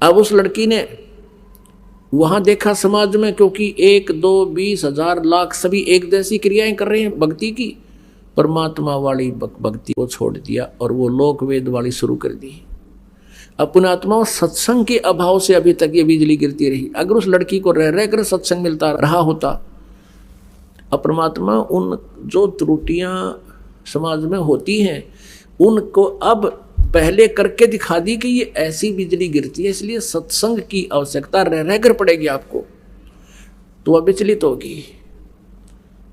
अब उस लड़की ने वहां देखा समाज में, क्योंकि 1, 2, 20, 1000, लाख सभी एक जैसी क्रियाएं कर रहे हैं भक्ति की, परमात्मा वाली भक्ति को छोड़ दिया और वो लोक वेद वाली शुरू कर दी। अपने आत्मा सत्संग के अभाव से अभी तक ये बिजली गिरती रही। अगर उस लड़की को रह रहकर सत्संग मिलता रहा होता, परमात्मा उन जो त्रुटियां समाज में होती हैं उनको अब पहले करके दिखा दी कि ये ऐसी बिजली गिरती है, इसलिए सत्संग की आवश्यकता रह रहकर पड़ेगी आपको, तो वह विचलित होगी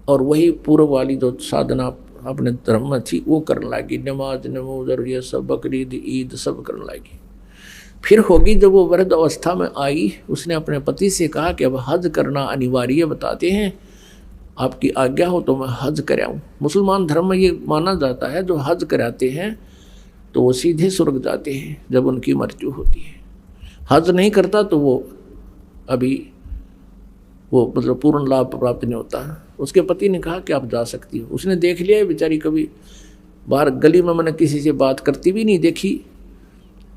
और वही पूर्व वाली जो साधना अपने धर्म में थी वो करने लगी। नमाज, नमोजर, ये सब, बकरीद, ईद सब करने लगी। फिर होगी जब वो वृद्ध अवस्था में आई, उसने अपने पति से कहा कि अब हज करना अनिवार्य बताते हैं, आपकी आज्ञा हो तो मैं हज कराऊं। मुसलमान धर्म में ये माना जाता है जो हज कराते हैं तो वो सीधे स्वर्ग जाते हैं जब उनकी मृत्यु होती है। हज नहीं करता तो वो अभी वो मतलब पूर्ण लाभ प्राप्त नहीं होता। उसके पति ने कहा कि आप जा सकती हो। उसने देख लिया बेचारी कभी बाहर गली में मैंने किसी से बात करती भी नहीं देखी।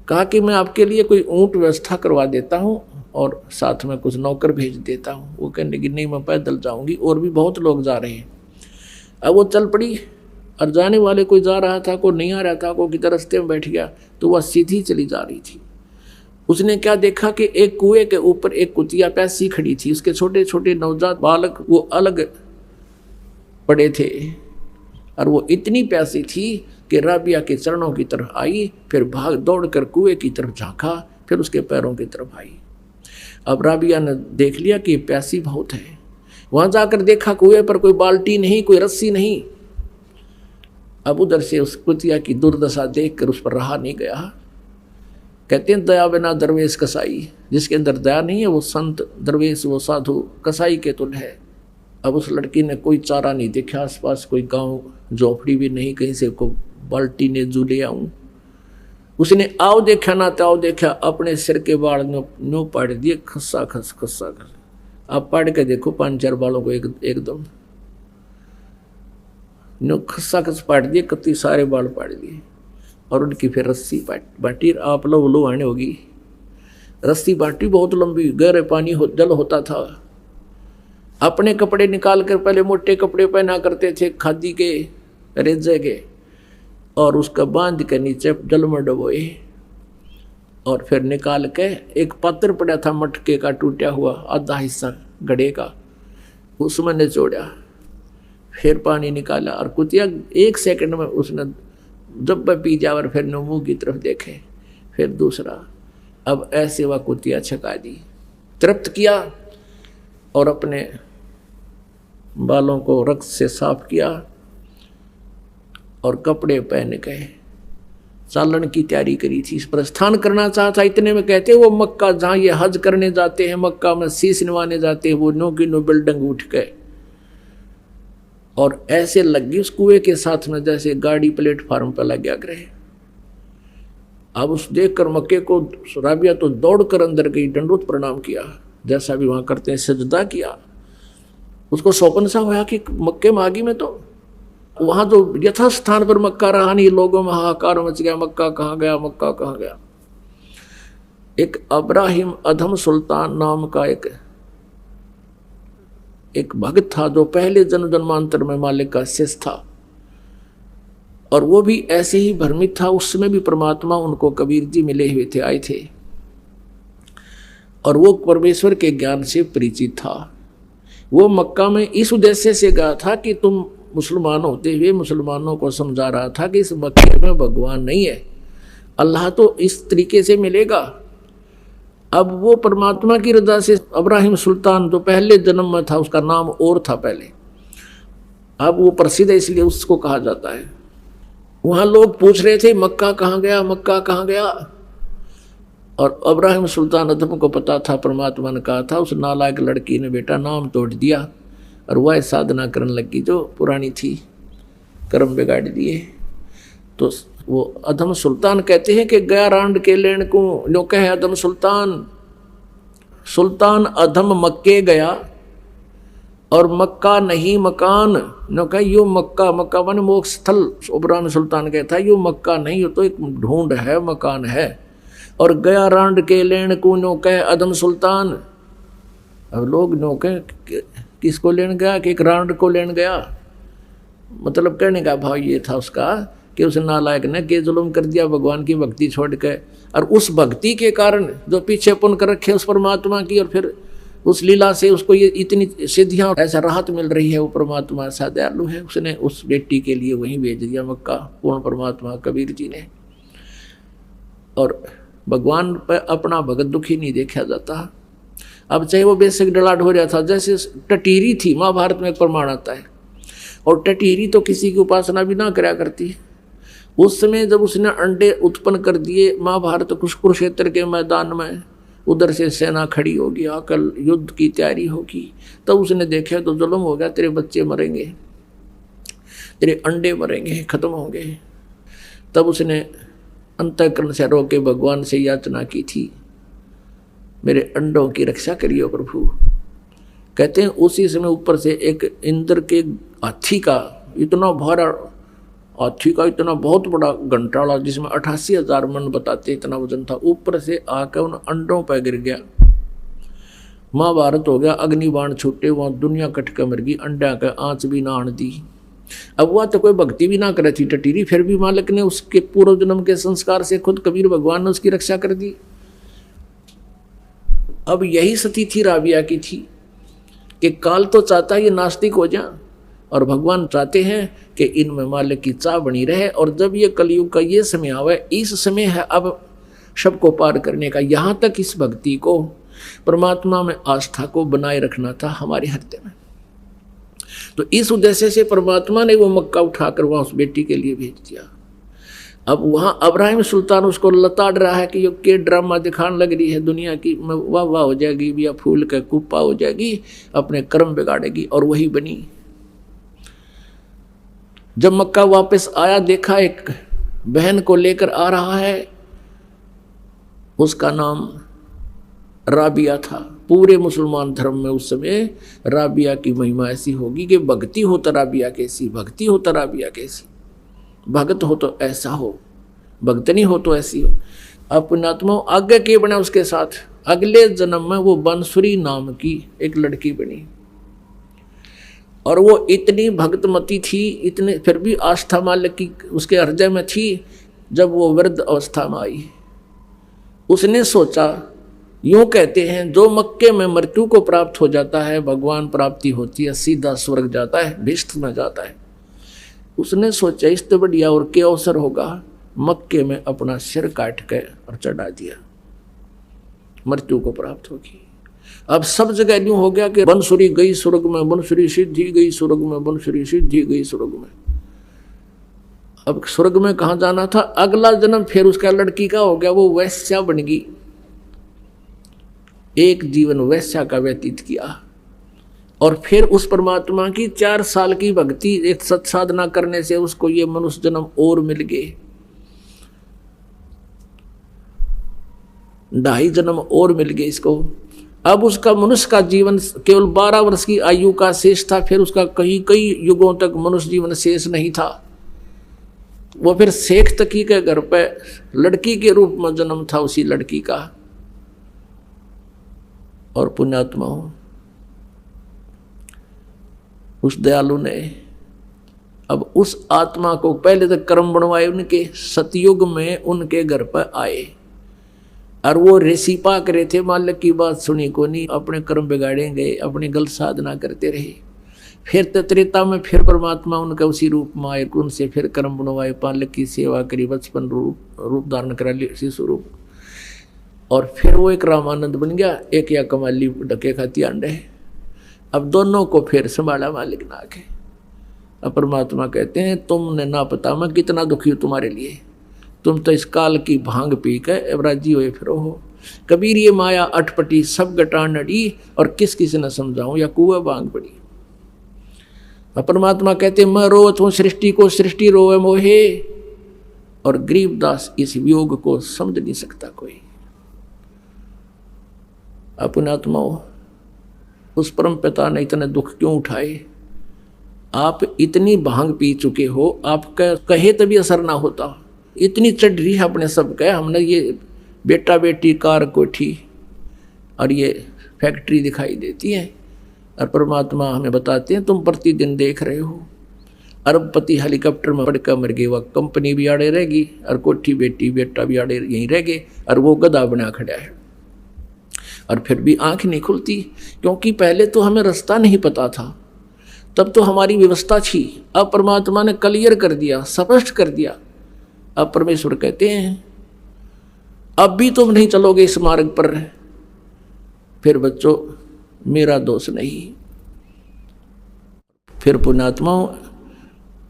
कहा कि मैं आपके लिए कोई ऊँट व्यवस्था करवा देता हूँ और साथ में कुछ नौकर भेज देता हूँ। वो कहने लगी नहीं मैं पैदल जाऊँगी, और भी बहुत लोग जा रहे हैं। अब वो चल पड़ी और जाने वाले कोई जा रहा था, कोई नहीं आ रहा था, कोई किधर रास्ते में बैठ गया, तो वह सीधी चली जा रही थी। उसने क्या देखा कि एक कुएं के ऊपर एक कुतिया प्यासी खड़ी थी, उसके छोटे छोटे नवजात बालक वो अलग पड़े थे और वो इतनी प्यासी थी कि राबिया के चरणों की तरफ आई, फिर भाग दौड़ कर कुएं की तरफ झांका, फिर उसके पैरों की तरफ आई। अब राबिया ने देख लिया कि प्यासी बहुत है। वहां जाकर देखा कुएं पर कोई बाल्टी नहीं, कोई रस्सी नहीं। अब उधर से उस कुतिया की दुर्दशा देखकर उस पर रहा नहीं गया। कहते हैं दया बिना दरवेश कसाई, जिसके अंदर दया नहीं है वो संत दरवेश वो साधु कसाई के तुल्य है। अब उस लड़की ने कोई चारा नहीं देखा, आसपास कोई गांव झोपड़ी भी नहीं, कहीं से को बाल्टी ने जू ले आऊं। उसने आओ देखा ना ताओ देखा, अपने सिर के बाल नो पाड़ दिए, खस्सा खस खस्सा खस। आप पाड़ के देखो 5-4 बालों को एकदम नो खस्सा खस पाड़ दिए, कति सारे बाल पाड़ दिए और उनकी फिर रस्सी बाटी। आप लो आने होगी रस्सी बाटी, बहुत लंबी, गहरे पानी जल होता था। अपने कपड़े निकाल कर पहले मोटे कपड़े पहना करते थे खादी के रेजे के, और उसका बांध के नीचे जल में डबोए और फिर निकाल के एक पात्र पड़ा था मटके का टूटा हुआ आधा हिस्सा घड़े का, उसमें निचोड़ा, फिर पानी निकाला और कुतिया 1 सेकंड में उसने जब पी जा और फिर मुंह की तरफ देखे, फिर दूसरा। अब ऐसे वह कुतिया छका दी, तृप्त किया और अपने बालों को रक्त से साफ किया और कपड़े पहन गए। चालन की तैयारी करी थी, प्रस्थान करना चाहता। इतने में कहते वो मक्का जहाँ ये हज करने जाते हैं, मक्का में शीश निवाने जाते हैं, वो नो की नो बिल्डिंग उठ गए और ऐसे लग गई उस कुएं के साथ में जैसे गाड़ी प्लेटफार्म पर लग गया ग्रह। अब उस देखकर मक्के को राबिया तो दौड़कर अंदर गई, दंडोत प्रणाम किया, जैसा भी वहां करते हैं सजदा किया। उसको सौपन सा हुआ कि मक्के में आगी में तो वहां जो यथा स्थान पर मक्का रहा नहीं, लोगों में हाहाकार मच गया, मक्का कहाँ गया, मक्का कहाँ गया। एक अब्राहिम अधम सुल्तान नाम का एक भक्त था जो पहले जन्म जन्मांतर में मालिक का शिष्य था, और वो भी ऐसे ही भ्रमित था। उसमें भी परमात्मा उनको कबीर जी मिले हुए थे, आए थे, और वो परमेश्वर के ज्ञान से परिचित था। वो मक्का में इस उद्देश्य से गया था कि तुम मुसलमान होते हुए मुसलमानों को समझा रहा था कि इस मक्के में भगवान नहीं है, अल्लाह तो इस तरीके से मिलेगा। अब वो परमात्मा की रजा से अब्राहिम सुल्तान जो पहले जन्म में था, उसका नाम और था पहले, अब वो प्रसिद्ध है इसलिए उसको कहा जाता है। वहाँ लोग पूछ रहे थे मक्का कहाँ गया, मक्का कहाँ गया, और अब्राहिम सुल्तान अदम को पता था, परमात्मा ने कहा था। उस नालायक लड़की ने बेटा नाम तोड़ दिया और वह साधना करने लगी जो पुरानी थी, कर्म बिगाड़ दिए। तो वो अधम सुल्तान कहते हैं कि गया रांड के लेन को लो कहे अधम सुल्तान, सुल्तान अधम मक्के गया और मक्का नहीं मकान नो कहे यो मक्का, मक्का वन मोक्ष स्थल। इब्राहिम सुल्तान कहता है यो मक्का नहीं, यो तो एक ढूंढ है, मकान है। और गया रांड के लेन को नो कह अदम सुल्तान। अब लोग नो कह किसको लेन गया कि एक रांड को लेन गया, मतलब कहने का भाव ये था उसका कि उस नालायक ने के जुल्म कर दिया भगवान की भक्ति छोड़ के, और उस भक्ति के कारण जो पीछे पुन कर रखे उस परमात्मा की, और फिर उस लीला से उसको ये इतनी सिद्धियां ऐसा राहत मिल रही है, वो परमात्मा ऐसा दयालु है, उसने उस बेटी के लिए वहीं भेज दिया मक्का पूर्ण परमात्मा कबीर जी ने। और भगवान पर अपना भगत दुखी नहीं देखा जाता। अब चाहे वो बेसिक डलाट हो रहा था, जैसे टटीरी थी, महाभारत में एक प्रमाण आता है, और टटीरी तो किसी की उपासना भी ना करा करती। उस समय जब उसने अंडे उत्पन्न कर दिए महाभारत कुरुक्षेत्र के मैदान में, उधर से सेना खड़ी होगी, कल युद्ध की तैयारी होगी, तब तो उसने देखा तो जुल्म हो गया, तेरे बच्चे मरेंगे, तेरे अंडे मरेंगे, खत्म होंगे। तब उसने अंतःकरण से रो के भगवान से याचना की थी, मेरे अंडों की रक्षा करियो प्रभु। कहते हैं उसी समय ऊपर से एक इंद्र के हाथी का इतना भारा, हाथी का इतना बहुत बड़ा घंटाड़ा जिसमें 88,000 मन बताते इतना वजन था, ऊपर से आकर उन अंडों पर गिर गया। महाभारत हो गया, अग्निबाण छूटे, वहाँ दुनिया कटके मर गई, अंडा का आँच भी ना आन दी। अब वह तो कोई भक्ति भी ना करे थी टटीरी, फिर भी मालिक ने उसके पूर्व जन्म के संस्कार से खुद कबीर भगवान ने उसकी रक्षा कर दी। अब यही स्थिति थी राबिया की थी कि काल तो चाहता है ये नास्तिक हो जाए, और भगवान चाहते हैं कि इनमें मालिक की चाह बनी रहे। और जब ये कलयुग का ये समय आवे, इस समय है अब सबको पार करने का। यहाँ तक इस भक्ति को, परमात्मा में आस्था को बनाए रखना था हमारे हृदय में। तो इस उद्देश्य से परमात्मा ने वो मक्का उठाकर वहाँ उस बेटी के लिए भेज दिया। अब वहाँ अब्राहिम सुल्तान उसको लताड़ रहा है कि ये के ड्रामा दिखाने लग रही है दुनिया की, वाह वाह हो जाएगी, या फूल का कुप्पा हो जाएगी, अपने कर्म बिगाड़ेगी। और वही बनी। जब मक्का वापस आया, देखा एक बहन को लेकर आ रहा है, उसका नाम राबिया था। पूरे मुसलमान धर्म में उस समय राबिया की महिमा ऐसी होगी कि भक्ति हो तो राबिया कैसी, भक्ति हो तो राबिया कैसी, भगत हो तो ऐसा हो, भक्तनी हो तो ऐसी हो। अब पुण्यात्मा आगे के बने उसके साथ, अगले जन्म में वो बंसुरी नाम की एक लड़की बनी, और वो इतनी भक्तमती थी, इतने फिर भी आस्था मालिक की उसके हृदय में थी। जब वो वृद्ध अवस्था में आई, उसने सोचा, यूँ कहते हैं जो मक्के में मृत्यु को प्राप्त हो जाता है, भगवान प्राप्ति होती है, सीधा स्वर्ग जाता है, भिष्ट में जाता है। उसने सोचा इससे बढ़िया और क्या अवसर होगा, मक्के में अपना सिर काट के और चढ़ा दिया, मृत्यु को प्राप्त होगी। अब सब जगह यूँ हो गया कि बंसुरी गई स्वर्ग में, बंसुरी सिद्धि गई स्वर्ग में, बंसुरी सिद्धि गई स्वर्ग में। अब स्वर्ग में कहाँ जाना था, अगला जन्म फिर उसका लड़की का हो गया, वो वैश्या बन गई। एक जीवन वैश्या का व्यतीत किया, और फिर उस परमात्मा की 4 साल की भक्ति, एक सत्साधना करने से उसको ये मनुष्य जन्म और मिल गए, 2.5 जन्म और मिल गए इसको। अब उसका मनुष्य का जीवन केवल 12 वर्ष की आयु का शेष था, फिर उसका कई युगों तक मनुष्य जीवन शेष नहीं था। वो फिर शेख तकी के घर पे लड़की के रूप में जन्म था उसी लड़की का। और पुण्यात्मा उस दयालु ने अब उस आत्मा को पहले तक कर्म बनवाए, उनके सतयुग में उनके घर पर आए, और वो ऋषि पाक रहे थे, मालिक की बात सुनी को नहीं, अपने कर्म बिगाड़ेंगे, अपनी गलत साधना करते रहे। फिर त्रेता में फिर परमात्मा उनका उसी रूप में आए, उनसे फिर कर्म बनवाए, मालिक की सेवा करी, बचपन रूप धारण करा लिया शिशु रूप, और फिर वो एक रामानंद बन गया, एक या कमाली ढके खाती अंडे। अब दोनों को फिर संभाला मालिक ना के। अब परमात्मा कहते हैं तुमने ना पता मैं कितना दुखी हूँ तुम्हारे लिए, तुम तो इस काल की भांग पी के राजी हुए फिरो हो। कबीर ये माया अटपटी सब गटान नड़ी, और किस किस न समझाऊं या कुआ भांग पड़ी। अब परमात्मा कहते मैं रोवत हूँ सृष्टि को, सृष्टि रोवे मोहे, और गरीबदास इस वियोग को समझ नहीं सकता कोई। अपनात्मा उस परम पिता ने इतने दुख क्यों उठाए? आप इतनी भांग पी चुके हो, आपका कहे तभी असर ना होता, इतनी चढ़ रही है अपने सब का, हमने ये बेटा बेटी कार कोठी और ये फैक्ट्री दिखाई देती है, और परमात्मा हमें बताते हैं तुम प्रतिदिन देख रहे हो अरबपति हेलीकॉप्टर में पड़कर मर गए, वह कंपनी भी आड़े रहेगी और कोठी बेटी बेटा भी आड़े यहीं रह गए, और वो गधा बना खड़ा है। और फिर भी आंख नहीं खुलती, क्योंकि पहले तो हमें रास्ता नहीं पता था, तब तो हमारी व्यवस्था थी। अब परमात्मा ने क्लियर कर दिया, स्पष्ट कर दिया। अब परमेश्वर कहते हैं अब भी तुम नहीं चलोगे इस मार्ग पर, फिर बच्चों मेरा दोष नहीं। फिर पुण्यात्माओं,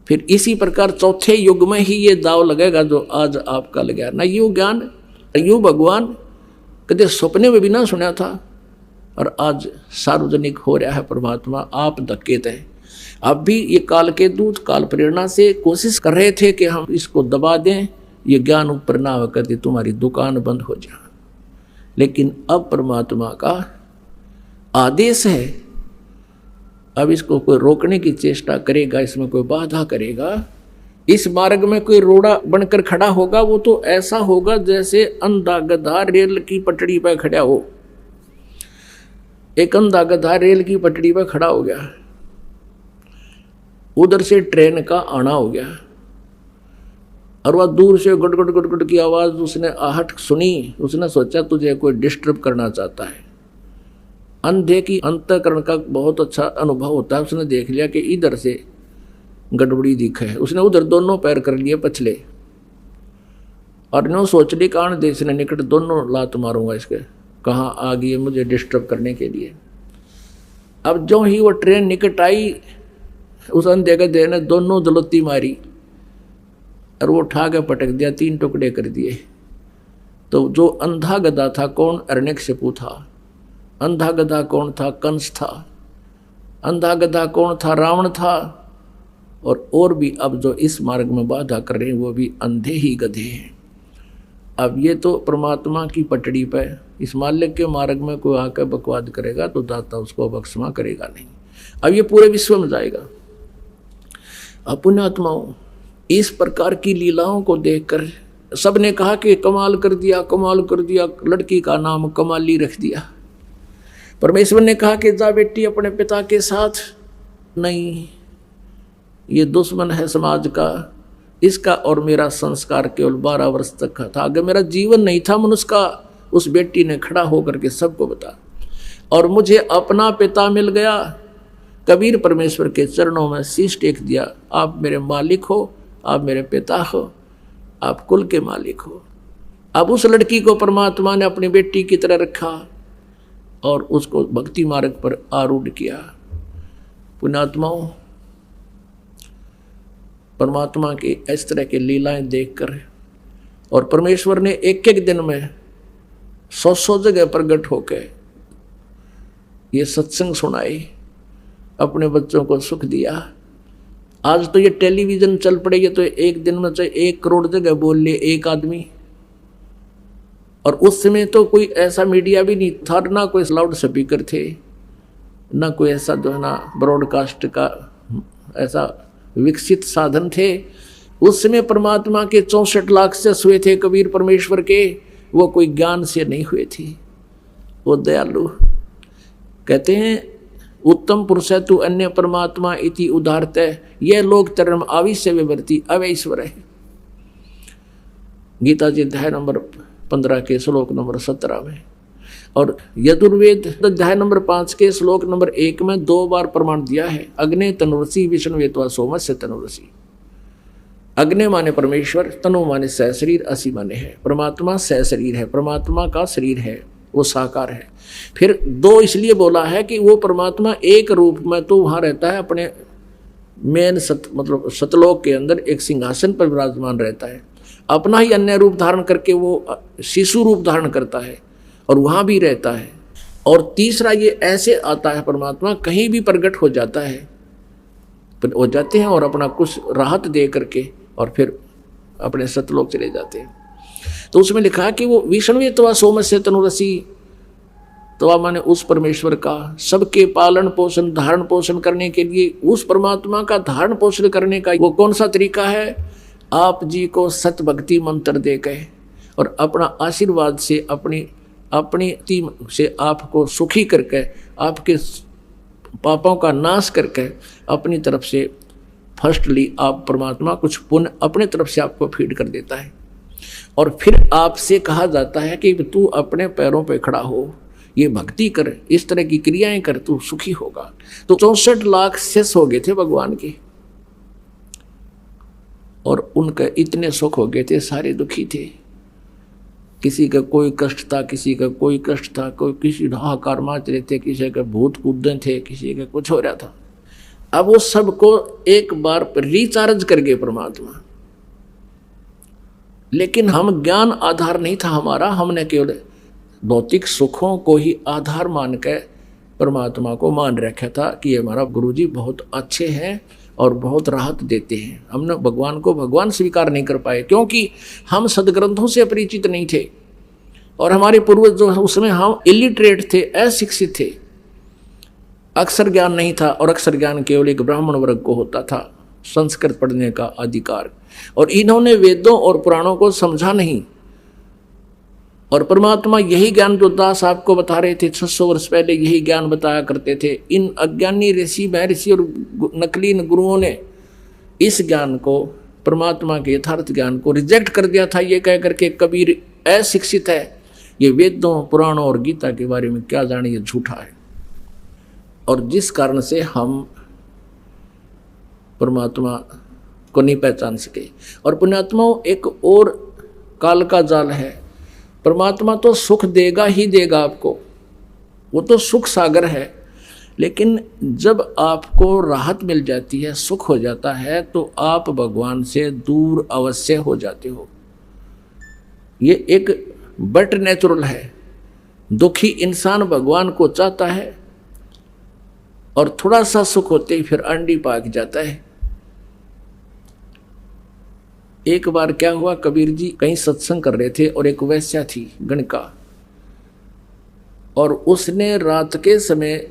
फिर इसी प्रकार चौथे युग में ही ये दाव लगेगा जो आज आपका लगा ना। यू ज्ञान यू भगवान कदे सपने में भी ना सुना था, और आज सार्वजनिक हो रहा है। परमात्मा आप धक्के थे। अब भी ये काल के दूत काल प्रेरणा से कोशिश कर रहे थे कि हम इसको दबा दें, ये ज्ञान ऊपर ना होकर दे, तुम्हारी दुकान बंद हो जाए। लेकिन अब परमात्मा का आदेश है, अब इसको कोई रोकने की चेष्टा करेगा, इसमें कोई बाधा करेगा, इस मार्ग में कोई रोड़ा बनकर खड़ा होगा, वो तो ऐसा होगा जैसे अंधा गधा रेल की पटड़ी पर खड़ा हो। एक अंधा गधा रेल की पटड़ी पर खड़ा हो गया, उधर से ट्रेन का आना हो गया, और वह दूर से गुट गुट गुट गुट की आवाज उसने आहट सुनी। उसने सोचा तुझे कोई डिस्टर्ब करना चाहता है। अंधे की अंतःकरण का बहुत अच्छा अनुभव होता है। उसने देख लिया कि इधर से गड़बड़ी दिखे है, उसने उधर दोनों पैर कर लिए पछले, और नो सोचने कान देश ने निकट दोनों लात मारूंगा इसके, कहाँ आ गई है मुझे डिस्टर्ब करने के लिए। अब जो ही वो ट्रेन निकट आई, उस अंधे गधे ने दोनों दलत्ती मारी और वो उठा के पटक दिया, 3 टुकड़े कर दिए। तो जो अंधा गधा था कौन? हिरण्यकशिपु था। अंधा गधा कौन था? कंस था। अंधा गधा कौन था? रावण था। और भी अब जो इस मार्ग में बाधा कर रहे हैं वो भी अंधे ही गधे हैं। अब ये तो परमात्मा की पटड़ी पर, इस मालिक के मार्ग में कोई आकर बकवाद करेगा तो दाता उसको बख्शमा करेगा नहीं। अब ये पूरे विश्व में जाएगा। अब पुण्यात्माओं, इस प्रकार की लीलाओं को देखकर सबने कहा कि कमाल कर दिया, कमाल कर दिया, लड़की का नाम कमाली रख दिया। परमेश्वर ने कहा कि जा बेटी अपने पिता के साथ। नहीं, ये दुश्मन है समाज का, इसका और मेरा संस्कार केवल 12 वर्ष तक का था। अगर मेरा जीवन नहीं था मनुष्य का, उस बेटी ने खड़ा होकर के सबको बता, और मुझे अपना पिता मिल गया। कबीर परमेश्वर के चरणों में शीश टेक दिया, आप मेरे मालिक हो, आप मेरे पिता हो, आप कुल के मालिक हो। अब उस लड़की को परमात्मा ने अपनी बेटी की तरह रखा और उसको भक्ति मार्ग पर आरूढ़ किया। पुण्यात्माओं, परमात्मा की इस तरह की लीलाएं देखकर, और परमेश्वर ने एक एक दिन में 100 जगह प्रकट होकर ये सत्संग सुनाए, अपने बच्चों को सुख दिया। आज तो ये टेलीविजन चल पड़ेगी तो एक दिन में चाहे 1 करोड़ जगह बोल ले एक आदमी, और उस समय तो कोई ऐसा मीडिया भी नहीं था, ना कोई लाउड स्पीकर थे, ना कोई ऐसा जो है ना ब्रॉडकास्ट का ऐसा विकसित साधन थे। उस समय परमात्मा के 64 लाख से हुए थे कबीर परमेश्वर के, वो कोई ज्ञान से नहीं हुए थे, वो दयालु। कहते हैं उत्तम पुरुष है तू अन्य परमात्मा इति उदारत है, यह लोग धर्म आविश्य विवर्ती अवैश्वर है। गीता जी अध्याय नंबर 15 के श्लोक नंबर 17 में, और यजुर्वेद अध्याय नंबर 5 के श्लोक नंबर 1 में 2 बार प्रमाण दिया है। अग्ने तनुरसी विष्णु वेत्वा सोमस्य तनुरसी। अग्नि माने परमेश्वर, तनु माने सह शरीर, असी माने है परमात्मा। सह शरीर है, परमात्मा का शरीर है, वो साकार है। फिर 2 इसलिए बोला है कि वो परमात्मा एक रूप में तो वहाँ रहता है, अपने मेन मतलब सतलोक के अंदर एक सिंहासन पर विराजमान रहता है, अपना ही अन्य रूप धारण करके वो शिशु रूप धारण करता है और वहाँ भी रहता है। और तीसरा ये ऐसे आता है परमात्मा, कहीं भी प्रकट हो जाता है, हो जाते हैं और अपना कुछ राहत दे करके और फिर अपने सतलोक चले जाते हैं। तो उसमें लिखा कि वो विष्णु तवा सोमस्य तनुरसी, तवा माने उस परमेश्वर का सबके पालन पोषण धारण पोषण करने के लिए, उस परमात्मा का धारण पोषण करने का वो कौन सा तरीका है? आप जी को सत भक्ति मंत्र दे गए, और अपना आशीर्वाद से अपनी टीम से आपको सुखी करके, आपके पापों का नाश करके अपनी तरफ से फर्स्टली आप परमात्मा कुछ पुण्य अपने तरफ से आपको फीड कर देता है। और फिर आपसे कहा जाता है कि तू अपने पैरों पे खड़ा हो, ये भक्ति कर, इस तरह की क्रियाएं कर, तू सुखी होगा। तो 64 लाख शिष्य हो गए थे भगवान के, और उनके इतने सुख हो गए थे, सारे दुखी थे। किसी का कोई कष्ट था, किसी का कोई कष्ट था, कोई किसी हाहाकार मच रहे थे, किसी का भूत कूदे थे, किसी का कुछ हो रहा था। अब वो सबको एक बार रिचार्ज कर गए परमात्मा। लेकिन हम ज्ञान आधार नहीं था हमारा, हमने केवल भौतिक सुखों को ही आधार मान के परमात्मा को मान रखा था कि ये हमारा गुरुजी बहुत अच्छे हैं और बहुत राहत देते हैं। हमने भगवान को भगवान स्वीकार नहीं कर पाए, क्योंकि हम सदग्रंथों से परिचित नहीं थे, और हमारे पूर्वज जो उसमें हम इलिटरेट थे, अशिक्षित थे, अक्षर ज्ञान नहीं था। और अक्षर ज्ञान केवल एक ब्राह्मण वर्ग को होता था, संस्कृत पढ़ने का अधिकार। और इन्होंने वेदों और पुराणों को समझा नहीं। और परमात्मा यही ज्ञान जो दास आपको बता रहे थे 600 वर्ष पहले, यही ज्ञान बताया करते थे। इन अज्ञानी ऋषि महर्षि और नकली गुरुओं ने इस ज्ञान को, परमात्मा के यथार्थ ज्ञान को रिजेक्ट कर दिया था, ये कह करके कबीर अशिक्षित है, ये वेदों पुराणों और गीता के बारे में क्या जाने, ये झूठा है। और जिस कारण से हम परमात्मा को नहीं पहचान सके। और पुण्यात्मा एक और काल का जाल है, परमात्मा तो सुख देगा ही देगा आपको, वो तो सुख सागर है। लेकिन जब आपको राहत मिल जाती है, सुख हो जाता है, तो आप भगवान से दूर अवश्य हो जाते हो। ये एक बट नेचुरल है। दुखी इंसान भगवान को चाहता है, और थोड़ा सा सुख होते ही फिर अंडी पाक जाता है। एक बार क्या हुआ, कबीर जी कहीं सत्संग कर रहे थे, और एक वैश्या थी गणका, और उसने रात के समय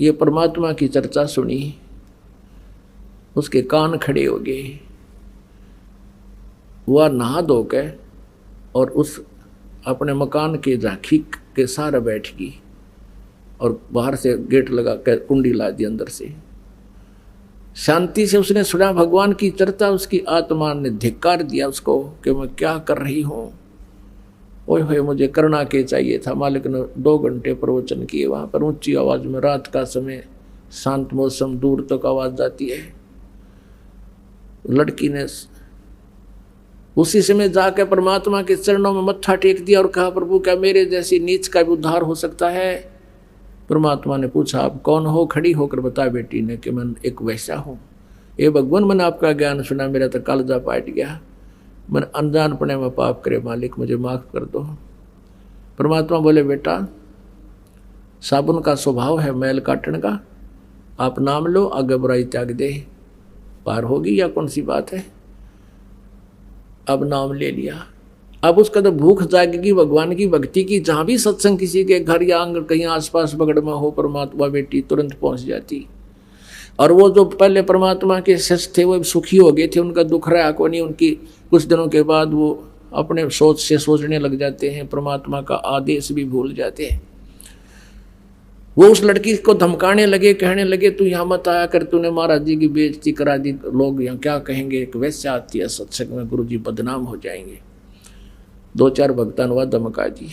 ये परमात्मा की चर्चा सुनी, उसके कान खड़े हो गए। वह नहा धो के और उस अपने मकान के झांकी के सहारे बैठ गई, और बाहर से गेट लगा कर कुंडी ला दी अंदर से। शांति से उसने सुना भगवान की चर्चा। उसकी आत्मा ने धिक्कार दिया उसको कि मैं क्या कर रही हूँ, ओए होए मुझे करना के चाहिए था। मालिक ने 2 घंटे प्रवचन किए वहाँ पर ऊंची आवाज़ में। रात का समय, शांत मौसम, दूर तक आवाज़ जाती है। लड़की ने उसी समय जाकर परमात्मा के चरणों में मत्था टेक दिया और कहा, प्रभु क्या मेरे जैसी नीच का भी उद्धार हो सकता है। परमात्मा ने पूछा, आप कौन हो? खड़ी होकर बता बेटी ने कि मैं एक वैसा हूँ। ये भगवान, मैंने आपका ज्ञान सुना, मेरा तो कालजा पाट गया, मैंने अनजानपने में पाप करे, मालिक मुझे माफ़ कर दो। परमात्मा बोले, बेटा साबुन का स्वभाव है मैल काटने का, आप नाम लो, आगे बुराई त्याग दे, पार होगी या कौन सी बात है। अब नाम ले लिया। अब उसका तो भूख जागेगी भगवान की भक्ति की। जहाँ भी सत्संग किसी के घर या आंगन कहीं आसपास बगड़ में हो, परमात्मा बेटी तुरंत पहुँच जाती। और वो जो पहले परमात्मा के शिष्य थे वो सुखी हो गए थे, उनका दुख रहा को नहीं। उनकी कुछ दिनों के बाद वो अपने सोच से सोचने लग जाते हैं, परमात्मा का आदेश भी भूल जाते हैं। वो उस लड़की को धमकाने लगे, कहने लगे तू यहाँ मत आया कर, तूने महाराज जी की बेइज्जती करा दी, लोग यहाँ क्या कहेंगे, एक वैश्य आती है सत्संग में, गुरु जी बदनाम हो जाएंगे। 2-4 भक्तान हुआ धमका दी।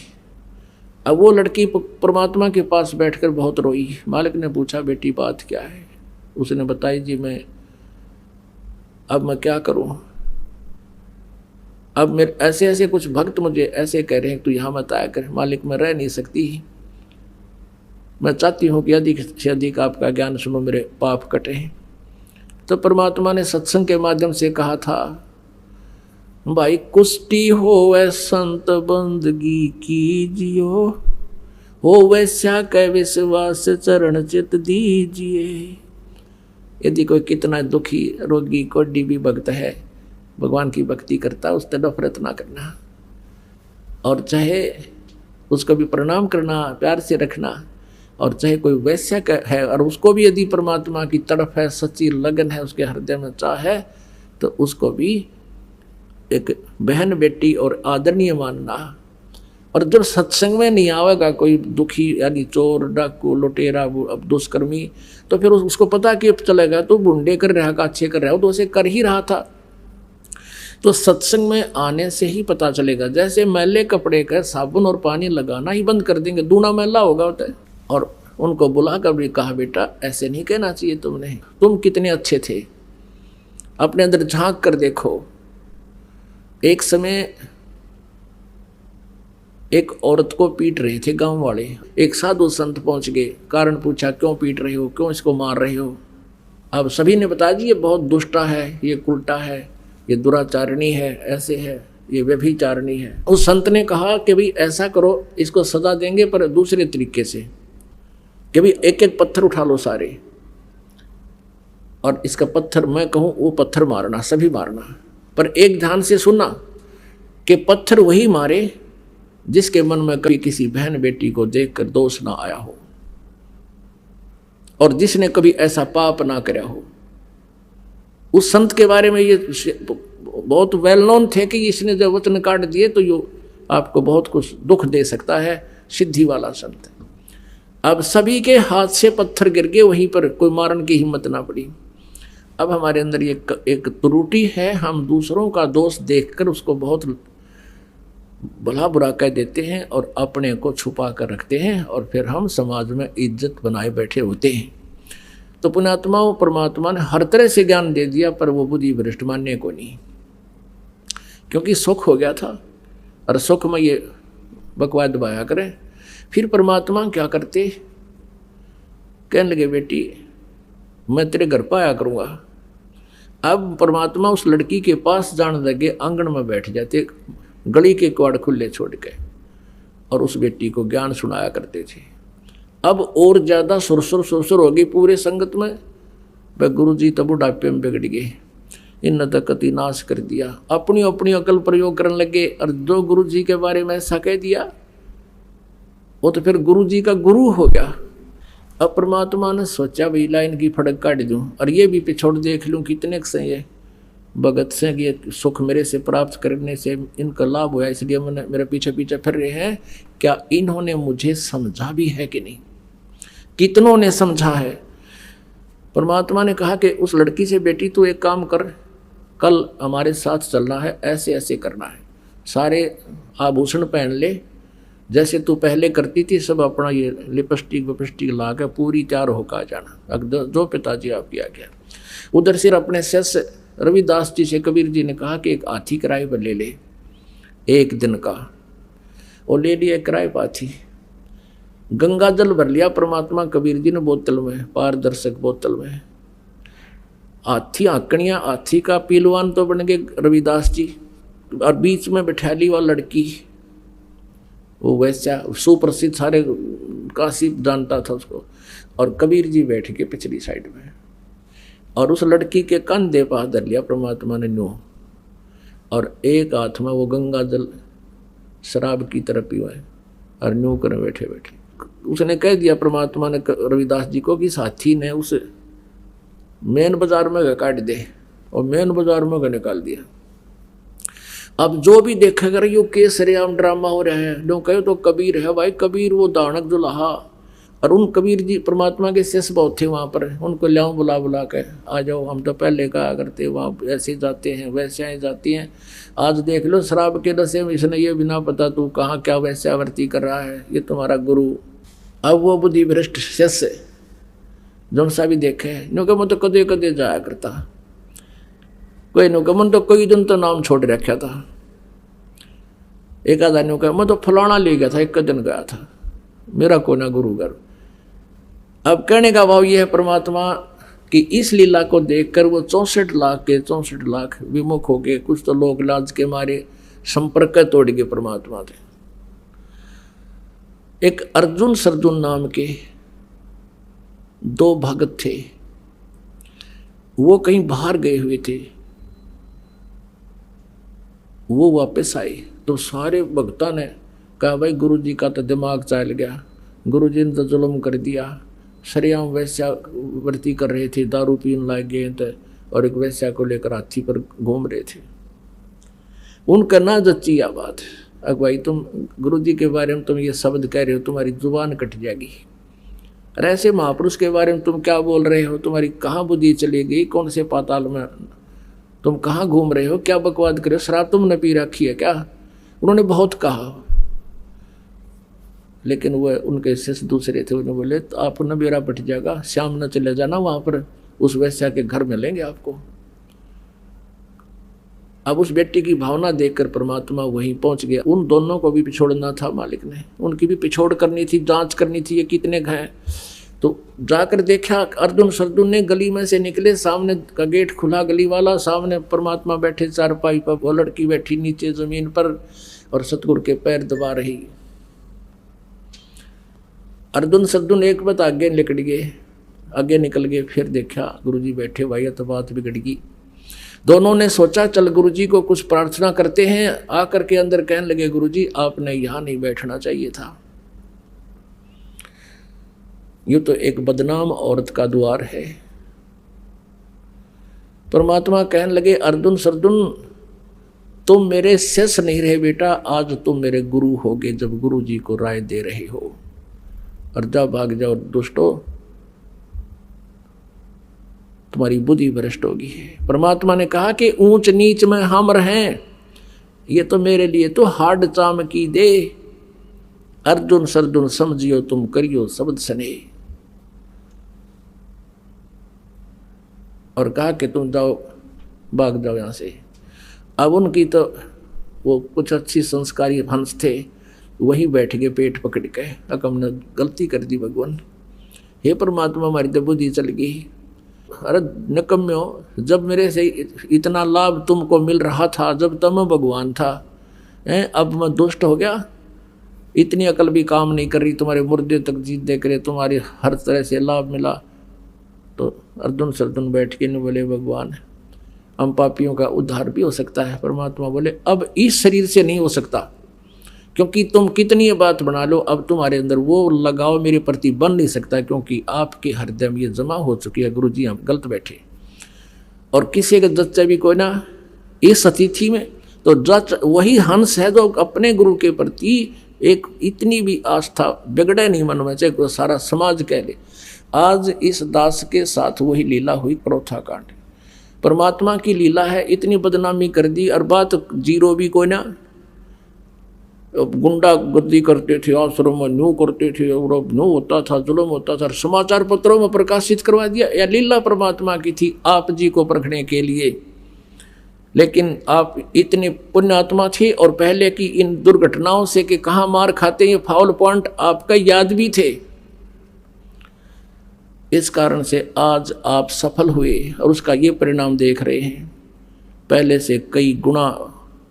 अब वो लड़की परमात्मा के पास बैठकर बहुत रोई। मालिक ने पूछा, बेटी बात क्या है? उसने बताई, जी अब मैं क्या करूं, अब मेरे ऐसे ऐसे कुछ भक्त मुझे ऐसे कह रहे हैं तू यहाँ मत आया कर। मालिक मैं रह नहीं सकती, मैं चाहती हूँ कि अधिक से अधिक आपका ज्ञान सुनो, मेरे पाप कटे हैं। तो परमात्मा ने सत्संग के माध्यम से कहा था, भाई कुष्टी होवे संत बंदगी कीजियो, हो वैश्या कै विश्वास चरण चित दीजिए। यदि कोई कितना दुखी रोगी कोडी भी भक्त है, भगवान की भक्ति करता, उस तरह नफरत ना करना, और चाहे उसको भी प्रणाम करना, प्यार से रखना। और चाहे कोई वैश्य है और उसको भी यदि परमात्मा की तरफ है, सच्ची लगन है, उसके हृदय में चाह है, तो उसको भी एक बहन बेटी और आदरणीय मानना। और जब सत्संग में नहीं आवेगा कोई दुखी यानी चोर डाकू लुटेरा अब दुष्कर्मी, तो फिर उसको पता कि चलेगा तो बुंडे कर रहा का अच्छे कर रहा हो तो उसे कर ही रहा था। तो सत्संग में आने से ही पता चलेगा। जैसे मैले कपड़े का साबुन और पानी लगाना ही बंद कर देंगे, दूना मैला होगा होता है। और उनको बुला कर भी कहा, बेटा ऐसे नहीं कहना चाहिए तुमने, तुम कितने अच्छे थे, अपने अंदर झांक कर देखो। एक समय एक औरत को पीट रहे थे गांव वाले, एक साधु संत पहुंच गए, कारण पूछा क्यों पीट रहे हो, क्यों इसको मार रहे हो। अब सभी ने बताया जी ये बहुत दुष्टा है, ये उल्टा है, ये दुराचारणी है, ऐसे है, ये व्यभिचारणी है। उस संत ने कहा कि भाई ऐसा करो, इसको सजा देंगे पर दूसरे तरीके से, कि भाई एक एक पत्थर उठा लो सारे, और इसका पत्थर मैं कहूँ वो पत्थर मारना, सभी मारना। पर एक ध्यान से सुनना कि पत्थर वही मारे जिसके मन में कभी किसी बहन बेटी को देखकर दोष ना आया हो, और जिसने कभी ऐसा पाप ना कराया हो। उस संत के बारे में ये बहुत वेल नोन थे कि इसने जब वचन काट दिए तो ये आपको बहुत कुछ दुख दे सकता है, सिद्धि वाला संत है। अब सभी के हाथ से पत्थर गिर गए, वहीं पर कोई मारने की हिम्मत ना पड़ी। अब हमारे अंदर ये एक त्रुटि है, हम दूसरों का दोष देखकर उसको बहुत भला बुरा कह देते हैं और अपने को छुपा कर रखते हैं, और फिर हम समाज में इज्जत बनाए बैठे होते हैं। तो पुण्यात्माओं, परमात्मा ने हर तरह से ज्ञान दे दिया, पर वो बुद्धि भ्रष्ट मानने को नहीं, क्योंकि सुख हो गया था, और सुख में ये बकवाद दबाया करें। फिर परमात्मा क्या करते, कहने लगे बेटी मैं तेरे घर पर आया करूँगा। अब परमात्मा उस लड़की के पास जाने लगे, आंगन में बैठ जाते, गली के कवाड़ खुले छोड़ के, और उस बेटी को ज्ञान सुनाया करते थे। अब और ज़्यादा सुरसुर हो गई पूरे संगत में। वह गुरु जी तब बुढ़ापे में बिगड़ गए, इन तकती नाश कर दिया, अपनी अपनी अकल प्रयोग करने लगे, और जो गुरु जी के बारे में ऐसा कह दिया वो तो फिर गुरु जी का गुरु हो गया। अब परमात्मा ने सोचा भाई लाइन की फड़क काट दूं, और ये भी पिछोड़ देख लूं कितने से ये भगत से ये सुख मेरे से प्राप्त करने से इनका लाभ हुआ, इसलिए मैंने मेरे पीछे पीछे फिर रहे हैं। क्या इन्होंने मुझे समझा भी है कि नहीं, कितनों ने समझा है। परमात्मा ने कहा कि उस लड़की से बेटी तू एक काम कर, कल हमारे साथ चलना है, ऐसे ऐसे करना है, सारे आभूषण पहन ले जैसे तू पहले करती थी, सब अपना ये लिपस्टिक विपस्टिक ला के पूरी तैयार होकर आ जाना। अब जो पिताजी आपकी आ गया। उधर सिर अपने शिष्य रविदास जी से कबीर जी ने कहा कि एक हाथी किराए पर ले ले, एक दिन का, और ले लिया किराए पर हाथी। गंगा जल भर लिया परमात्मा कबीर जी ने बोतल में, पारदर्शक बोतल में। हाथी आंकड़ियाँ, हाथी का पीलवान तो बन गए रविदास जी, और बीच में बैठा ली वह लड़की, वो वैसा सुप्रसिद्ध, सारे काशी जानता था उसको, और कबीर जी बैठ के पिछली साइड में, और उस लड़की के कंधे पर हाथ धर लिया परमात्मा ने न्यू, और एक हाथ में वो गंगा जल शराब की तरह पीवा है, और न्यू कर बैठे बैठे उसने कह दिया परमात्मा ने रविदास जी को कि साथी ने उस मेन बाजार में काट दे, और मेन बाजार में निकाल दिया। अब जो भी देखेगा यो केसरियाम ड्रामा हो रहा है, जो कहो तो कबीर है भाई, कबीर वो दानक दुल्हा। और उन कबीर जी परमात्मा के शिष्य बहुत थे वहाँ पर, उनको लाओ बुला के, आ जाओ, हम तो पहले कहा करते वहाँ ऐसे जाते हैं वैसे जाती हैं। आज देख लो शराब के नशे में इसने ये बिना पता तू कहाँ क्या वैश्यावर्ती कर रहा है, ये तुम्हारा गुरु। अब वो बुद्धि भ्रष्ट शिष्य जो सा भी देखे, नो मैं तो कदे कदे जाया करता, कोई नो मन तो कोई दिन तो नाम छोड़ रखा था, एक आधा नो कहा मैं तो फलाना ले गया था, एक दिन गया था, मेरा को ना गुरु घर। अब कहने का भाव ये है परमात्मा कि इस लीला को देखकर वो 64 लाख विमुख हो गए। कुछ तो लोग लाज के मारे संपर्क तोड़ गए परमात्मा थे। एक अर्जुन सरजुन नाम के 2 भगत थे, वो कहीं बाहर गए हुए थे, वो वापस आए तो सारे भक्तों ने कहा भाई गुरु जी का तो दिमाग चल गया, गुरु जी ने तो जुल्म कर दिया, सरेआम वैश्यावर्ती कर रहे थे, दारू पीने लग गए थे, और एक वैश्या को लेकर हाथी पर घूम रहे थे। उनका ना जच्ची या बात। अब भाई तुम गुरु जी के बारे में तुम ये शब्द कह रहे हो, तुम्हारी जुबान कट जाएगी। अरे ऐसे महापुरुष के बारे में तुम क्या बोल रहे हो, तुम्हारी कहाँ बुद्धि चली गई, कौन से पाताल में तुम कहाँ घूम रहे हो, क्या बकवाद कर रहे हो, शराब तुमने पी रखी है क्या? उन्होंने बहुत कहा, लेकिन वह उनके शिष्य दूसरे थे, उन्होंने बोले तो आप न बेरा पट जाएगा, शाम न चले जाना वहाँ पर, उस वैश्या के घर मिलेंगे आपको। अब उस बेटी की भावना देखकर परमात्मा वहीं पहुंच गया। उन दोनों को भी पिछोड़ना था मालिक ने, उनकी भी पिछोड़ करनी थी, जांच करनी थी ये कितने हैं। तो जाकर देखा, अर्जुन सरदुन ने गली में से निकले, सामने का गेट खुला गली वाला, सामने परमात्मा बैठे चारपाई पर, वो लड़की बैठी नीचे जमीन पर और सतगुरु के पैर दबा रही। अर्जुन सरदुन एक बात आगे निकल गए, आगे निकल गए, फिर देखा गुरुजी बैठे, भाई तो बात बिगड़ गई। दोनों ने सोचा चल गुरुजी को कुछ प्रार्थना करते हैं, आकर के अंदर कहने लगे गुरुजी आपने यहाँ नहीं बैठना चाहिए था, यूं तो एक बदनाम औरत का द्वार है। परमात्मा कहने लगे अर्जुन सरदुन तुम मेरे शिष्य नहीं रहे बेटा, आज तुम मेरे गुरु होगे जब गुरुजी को राय दे रहे हो, और जा भाग जाओ दुष्टो, तुम्हारी बुद्धि भ्रष्ट होगी। परमात्मा ने कहा कि ऊंच नीच में हम रहें, ये तो मेरे लिए तो हार्ड चाम की दे, अर्जुन सरदुन समझियो तुम करियो शब्द सने। और कहा कि तुम जाओ भाग जाओ यहाँ से। अब उनकी तो वो कुछ अच्छी संस्कारी हंस थे, वही बैठ गए पेट पकड़ के, अब हमने गलती कर दी भगवान, हे परमात्मा हमारी तो बुद्धि चल गई। अरे निकम्यो, जब मेरे से इतना लाभ तुमको मिल रहा था, जब तुम भगवान था, अब मैं दुष्ट हो गया, इतनी अकल भी काम नहीं कर रही, तुम्हारे मुर्दे तक जीत देख रहे, तुम्हारे हर तरह से लाभ मिला। तो अर्जुन सरदुन बैठ के न बोले भगवान हम पापियों का उद्धार भी हो सकता है। परमात्मा बोले अब इस शरीर से नहीं हो सकता, क्योंकि तुम कितनी बात बना लो, अब तुम्हारे अंदर वो लगाव मेरे प्रति बन नहीं सकता, क्योंकि आपके हृदय में ये जमा हो चुकी है। गुरु जी हम गलत बैठे, और किसी का जच्चा भी कोई ना इस अतिथि में, तो जच वही हंस है जो अपने गुरु के प्रति एक इतनी भी आस्था बिगड़े नहीं मन में, चाहे कोई सारा समाज कह ले। आज इस दास के साथ वही लीला हुई, क्रोथा कांड। परमात्मा की लीला है, इतनी बदनामी कर दी, और बात जीरो भी कोई ना, गुंडा गर्दी करते थे, आश्रम में न्यू करते थे, और न्यू होता था, जुल्म होता था, समाचार पत्रों में प्रकाशित करवा दिया। या लीला परमात्मा की थी आप जी को परखने के लिए, लेकिन आप इतने पुण्यात्मा थे और पहले की इन दुर्घटनाओं से कि कहाँ मार खाते, ये फाउल पॉइंट आपका याद भी थे। इस कारण से आज आप सफल हुए और उसका ये परिणाम देख रहे हैं। पहले से कई गुना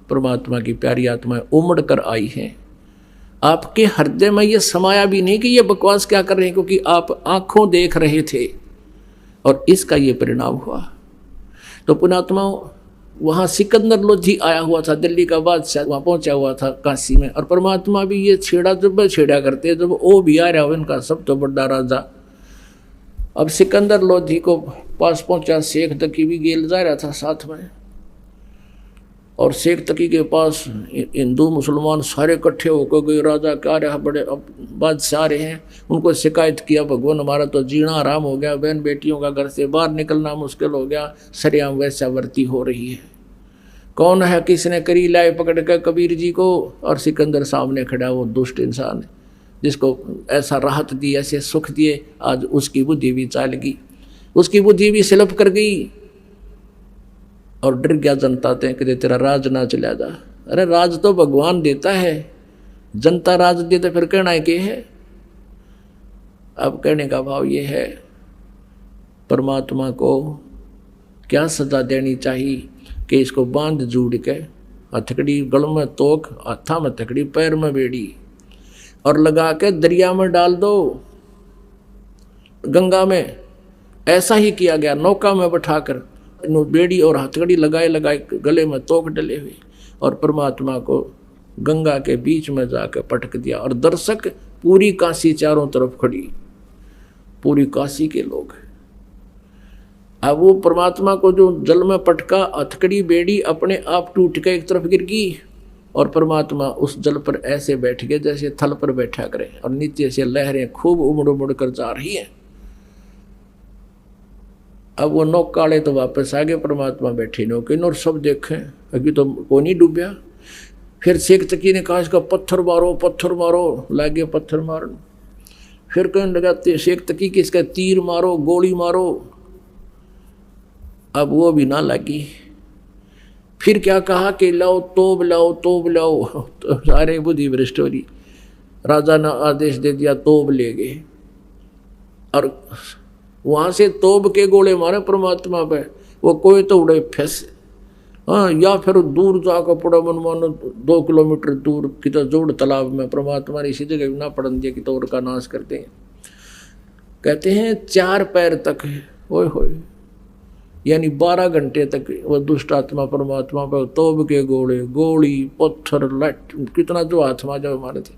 परमात्मा की प्यारी आत्माएं उमड़ कर आई हैं, आपके हृदय में ये समाया भी नहीं कि ये बकवास क्या कर रहे हैं, क्योंकि आप आंखों देख रहे थे और इसका ये परिणाम हुआ। तो पुण्यात्मा वहाँ सिकंदर लोधी आया हुआ था, दिल्ली का बादशाह वहाँ पहुँचा हुआ था काशी में, और परमात्मा भी ये छेड़ा जब छेड़ा करते, जब वो भी आ रहा हो इनका सब तो बड़ा राजा। अब सिकंदर लोधी को पास पहुँचा, शेख तकी भी गेल जा रहा था साथ में, और शेख तकी के पास हिंदू मुसलमान सारे इकट्ठे होकर गए, राजा क्या रहा, बड़े अब बादशाह रहे हैं, उनको शिकायत किया भगवान हमारा तो जीना आराम हो गया, बहन बेटियों का घर से बाहर निकलना मुश्किल हो गया, सरेआम वैश्यावृत्ति हो रही है, कौन है किसने करी लाए पकड़ कर कबीर जी को। और सिकंदर सामने खड़ा, वो दुष्ट इंसान जिसको ऐसा राहत दी, ऐसे सुख दिए, आज उसकी बुद्धि भी चाल गई, उसकी बुद्धि भी सिलप कर गई, और डर गया जनता ते कि तेरा राज ना चला जा। अरे राज तो भगवान देता है, जनता राज दे तो फिर कहना के है। अब कहने का भाव ये है, परमात्मा को क्या सजा देनी चाहिए कि इसको बांध जोड़ के हथकड़ी गल में तोक, हाथा में हथकड़ी, पैर में बेड़ी, और लगा के दरिया में डाल दो, गंगा में। ऐसा ही किया गया, नौका में बैठाकर बेड़ी और हथकड़ी लगाए लगाए गले में तोक डले हुए, और परमात्मा को गंगा के बीच में जाकर पटक दिया। और दर्शक पूरी काशी चारों तरफ खड़ी, पूरी काशी के लोग। अब वो परमात्मा को जो जल में पटका, हथकड़ी बेड़ी अपने आप टूट के एक तरफ गिर गई और परमात्मा उस जल पर ऐसे बैठ गए जैसे थल पर बैठा करे, और नीचे से लहरें खूब उमड़ उमड़ कर जा रही हैं। अब वो नौकाले तो वापस आ गए, परमात्मा बैठे नौके और सब देखें अभी तो कोई नहीं डूबया। फिर शेख तकी ने कहा इसका पत्थर मारो, लागे पत्थर मारन। फिर कहने लगा शेख तकी कि इसका तीर मारो, गोली मारो। अब वो भी ना लगी। फिर क्या कहा कि लाओ तोब लाओ। तो सारे बुद्धि भ्रष्ट हो रही। राजा ने आदेश दे दिया, तोब ले गए और वहां से तोब के गोले मारे परमात्मा पे। वो कोई तो उड़े फंस, हाँ, या फिर दूर जाकर पड़ा, मन मानो 2 किलोमीटर दूर की तो जोड़ तालाब में परमात्मा ने इसी जगह ना पड़न दिया कि तोड़ का नाश करते हैं। कहते हैं 4 पैर तक है, ओए होए, यानी 12 घंटे तक वो दुष्ट आत्मा परमात्मा पर तोब के गोले, गोली, पत्थर, लट, कितना जो हाथ में जो मारे थे,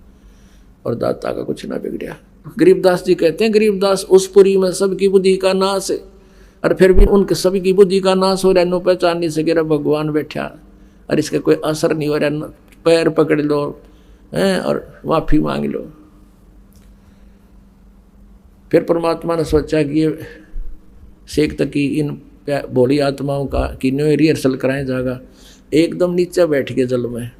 और दाता का कुछ ना बिगड़िया। गरीबदास जी कहते हैं, गरीबदास उस पुरी में सबकी बुद्धि का नाश है, और फिर भी उनके सभी की बुद्धि का नाश हो रहा है, नो पहचान नहीं सके रहा भगवान बैठा, और इसका कोई असर नहीं हो रहा। पैर पकड़ लो हैं और माफी मांग लो। फिर परमात्मा ने सोचा कि ये शेख तक की इन भोली आत्माओं का कि न्यू रिहर्सल कराए जाएगा। एकदम नीचे बैठ गए जल में,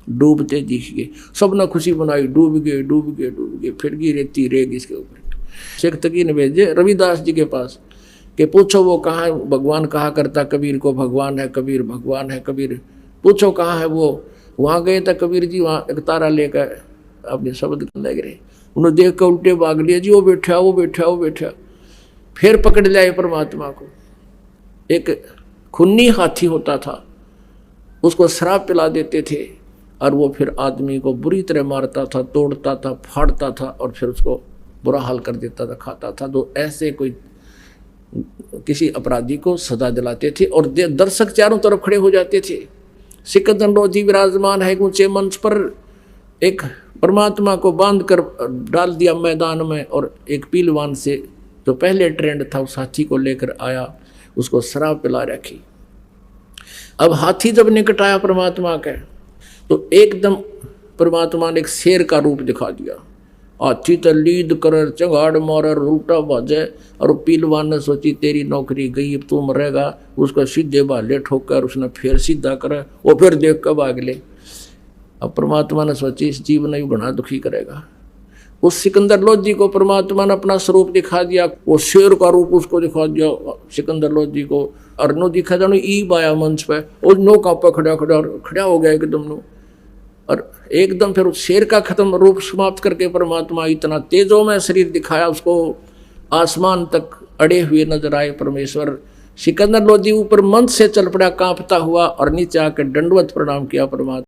डूबते दिख गए, सब ने खुशी बनाई, डूब गए। फिर गी रेती रेग इसके ऊपर। शेख तकी ने भेजे रविदास जी के पास कि पूछो वो कहाँ, भगवान कहा करता कबीर को भगवान है कबीर, भगवान है कबीर, पूछो कहाँ है वो। वहाँ गए तो कबीर जी वहाँ एक तारा लेकर अपने शब्द लग रहे, उन्होंने देख कर उल्टे भाग लिया जी, वो बैठा। फिर पकड़ लिया परमात्मा को। एक खूनी हाथी होता था, उसको शराब पिला देते थे और वो फिर आदमी को बुरी तरह मारता था, तोड़ता था, फाड़ता था और फिर उसको बुरा हाल कर देता था, खाता था। तो ऐसे कोई किसी अपराधी को सजा दिलाते थे और दर्शक चारों तरफ खड़े हो जाते थे। सिकंदर लोधी विराजमान है ऊंचे मंच पर, एक परमात्मा को बांध कर डाल दिया मैदान में, और एक पीलवान से जो पहले ट्रेंड था उस हाथी को लेकर आया, उसको शराब पिला रखी। अब हाथी जब निकट आया परमात्मा के, तो एकदम परमात्मा ने एक शेर का रूप दिखा दिया। हाथी तो लीद कर चंगाड़ मार उल्टा भाजे, और पीलवान ने सोची तेरी नौकरी गई, अब तू मरेगा। उसको सीधे भाले ठोकर उसने फिर सीधा करे, वो फिर देख कर भाग ले। अब परमात्मा ने सोची इस जीव ने भी बड़ा दुखी करेगा। उस सिकंदर लोधी को परमात्मा ने अपना स्वरूप दिखा दिया, वो शेर का रूप उसको दिखा दिया सिकंदर लोधी को। और नो दिखा जानो ईब आया मंच पे, और नो कांपा खड़ा हो गया एकदम नो। और एकदम फिर उस शेर का खत्म रूप समाप्त करके परमात्मा इतना तेजों में शरीर दिखाया, उसको आसमान तक अड़े हुए नजर आए परमेश्वर। सिकंदर लोधी ऊपर मंच से चल पड़ा कांपता हुआ और नीचे आकर दंडवत प्रणाम किया परमात्मा।